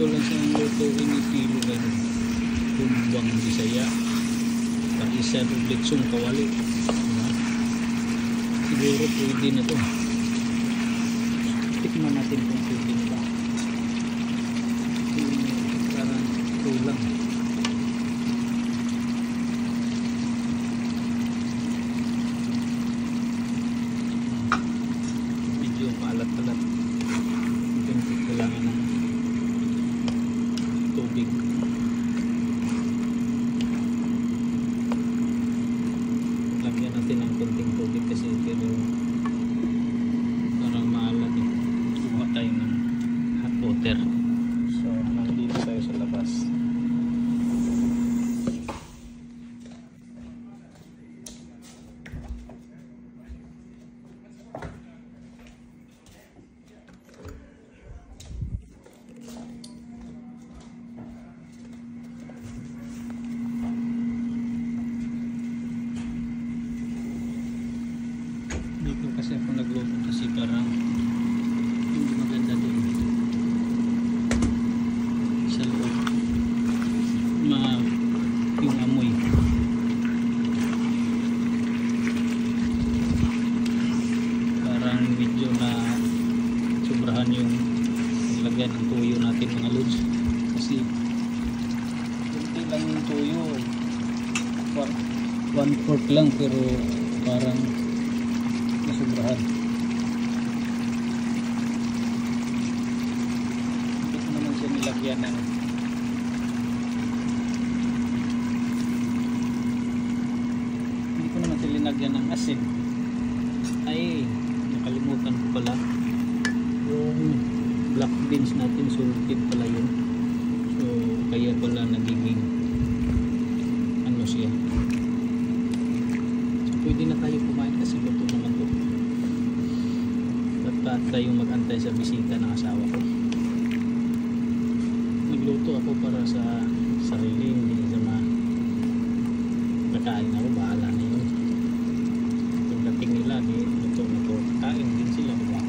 Ito lang sa lutuin ni Tilo ngayon. Tumbang Bisaya. Kaisan o lechong kawali. Siguro pwede na to. Tikman natin kung pwede na ba. Parang kulang. Medyo maalat-alat. Kailangan ng tubig. Lagyan natin ng konting tubig kasi pero parang maalat eh. Kuha tayo ng hot water. So nandito tayo sa labas. Dito kasi ako nagluto kasi parang hindi maganda din sa loob yung amoy. Parang medyo na sobrahan yung lagyan ng tuyo natin mga lods kasi hindi lang yung tuyo 1/4 lang pero parang sobrahan. Hindi ko naman siya nilagyan ng asin. Ay, nakalimutan ko pala yung black beans natin, salted pala yun. So kaya pala nagiging ano siya. So pwede na tayo kumain kasi luto naman to. Dapat tayong mag-antay sa bisita ng asawa ko. Nagluto ako para sa sarili, hindi sa nakain ako, bahala na yun. Pagdating nila, luto na to, kain din sila, diba?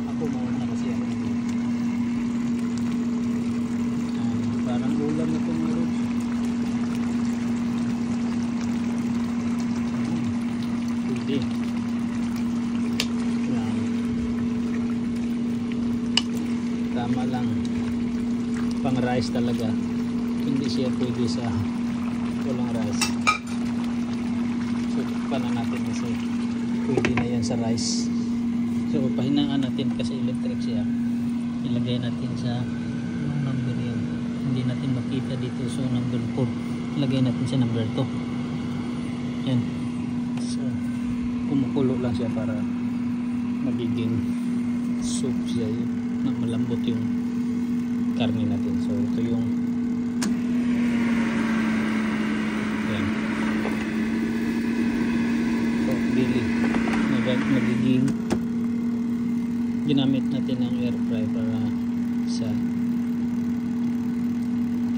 Ako mauna kasi ako. Parang ulam na ito mga Rods. Pwede. Tama lang, pang rice talaga, hindi siya pwede sa walang rice. So paano natin kasi pwede na yan sa rice. So pahinaan natin kasi electric siya, ilagay natin sa number yun, hindi natin makita dito. So number 4, ilagay natin sa number 2 yan. So kumukulo lang siya para magiging soup siya yun, na malambot yung karne natin. So ito yung yan, pork belly, magiging ginamit natin ng air fry para sa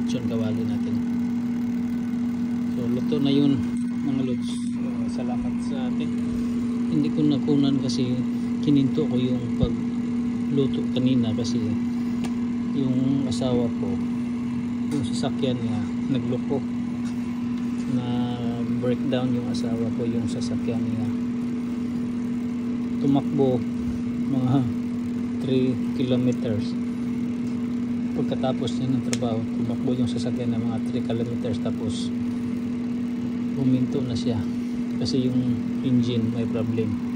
lechon kawali natin. So luto na yun mga lods. So, salamat sa atin. Hindi ko nakunan kasi kininto ko yung pagluto kanina kasi yung asawa ko, yung sasakyan niya nagloko, na breakdown yung asawa ko yung sasakyan niya. Tumakbo mga 3 kilometers. Pagkatapos niya ng trabaho, tumakbo yung sasakyan ng mga 3 kilometers, tapos huminto na siya kasi yung engine may problem.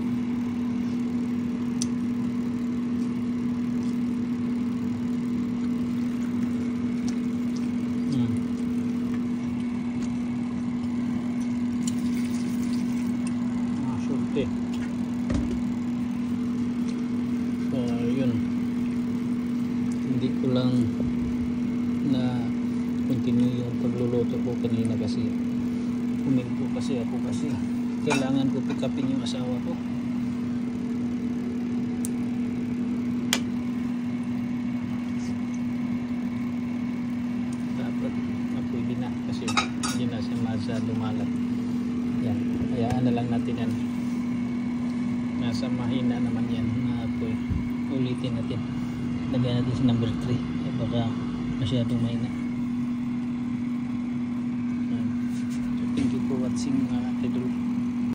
So yun, hindi ko lang na continue yung pagluluto ko kanina kasi huminto kasi ako kasi kailangan ko pick upin yung asawa ko. Dapat pwede na kasi hindi na siya masyado malat. Yan, hayaan na lang natin yan. Nasa mahina naman yan na ulitin natin. Lagyan natin sa number 3. baka masyadong mahina. Ayan. So, thank you for watching mga idol.